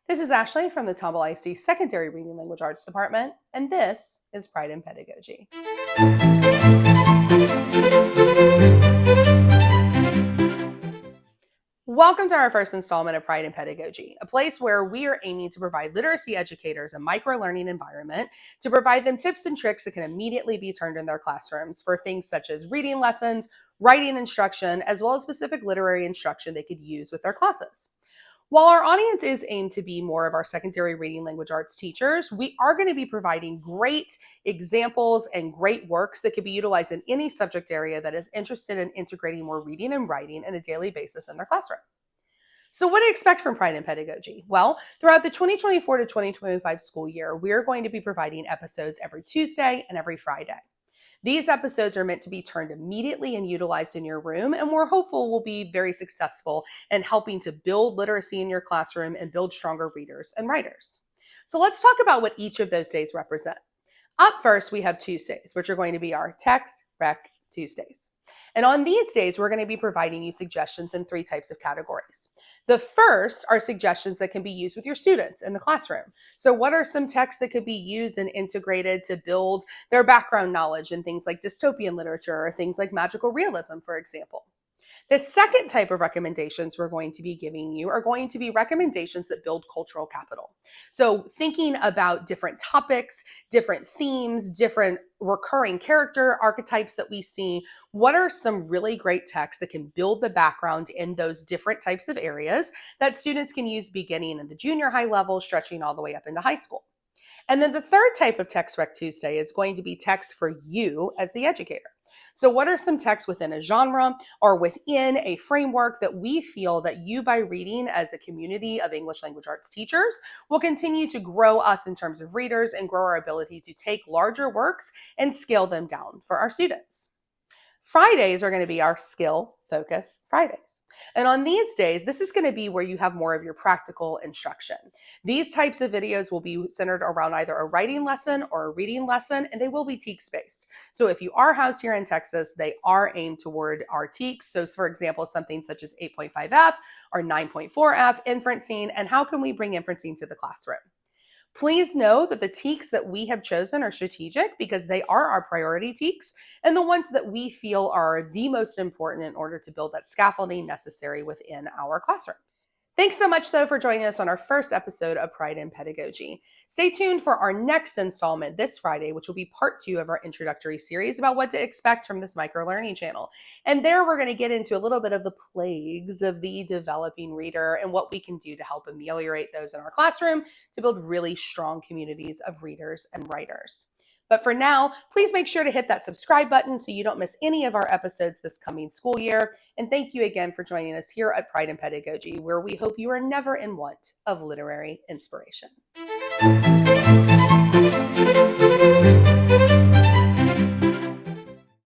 This is Ashley from the Tomball ISD Secondary Reading Language Arts Department, and this is Pride and Pedagogy. Welcome to our first installment of Pride and Pedagogy, a place where we are aiming to provide literacy educators a micro-learning environment to provide them tips and tricks that can immediately be turned in their classrooms for things such as reading lessons, writing instruction, as well as specific literary instruction they could use with their classes. While our audience is aimed to be more of our secondary reading language arts teachers, we are going to be providing great examples and great works that can be utilized in any subject area that is interested in integrating more reading and writing on a daily basis in their classroom. So what to expect from Pride and Pedagogy? Well, throughout the 2024 to 2025 school year, we're going to be providing episodes every Tuesday and every Friday. These episodes are meant to be turned immediately and utilized in your room, and we're hopeful will be very successful in helping to build literacy in your classroom and build stronger readers and writers. So let's talk about what each of those days represent. Up first, we have Tuesdays, which are going to be our Text Rec Tuesdays. And on these days, we're going to be providing you suggestions in three types of categories. The first are suggestions that can be used with your students in the classroom. So what are some texts that could be used and integrated to build their background knowledge in things like dystopian literature or things like magical realism, for example? The second type of recommendations we're going to be giving you are going to be recommendations that build cultural capital. So thinking about different topics, different themes, different recurring character archetypes that we see, what are some really great texts that can build the background in those different types of areas that students can use beginning in the junior high level, stretching all the way up into high school. And then the third type of Text Rec Tuesday is going to be text for you as the educator. So what are some texts within a genre or within a framework that we feel that you, by reading as a community of English language arts teachers, will continue to grow us in terms of readers and grow our ability to take larger works and scale them down for our students. Fridays are going to be our skill focus Fridays. And on these days, this is going to be where you have more of your practical instruction. These types of videos will be centered around either a writing lesson or a reading lesson, and they will be TEKS-based. So if you are housed here in Texas, they are aimed toward our TEKS. So for example, something such as 8.5F or 9.4F, inferencing, and how can we bring inferencing to the classroom? Please know that the TEKS that we have chosen are strategic because they are our priority TEKS and the ones that we feel are the most important in order to build that scaffolding necessary within our classrooms. Thanks so much, though, for joining us on our first episode of Pride and Pedagogy. Stay tuned for our next installment this Friday, which will be part 2 of our introductory series about what to expect from this micro-learning channel. And there we're going to get into a little bit of the plagues of the developing reader and what we can do to help ameliorate those in our classroom to build really strong communities of readers and writers. But for now, please make sure to hit that subscribe button so you don't miss any of our episodes this coming school year. And thank you again for joining us here at Pride and Pedagogy, where we hope you are never in want of literary inspiration.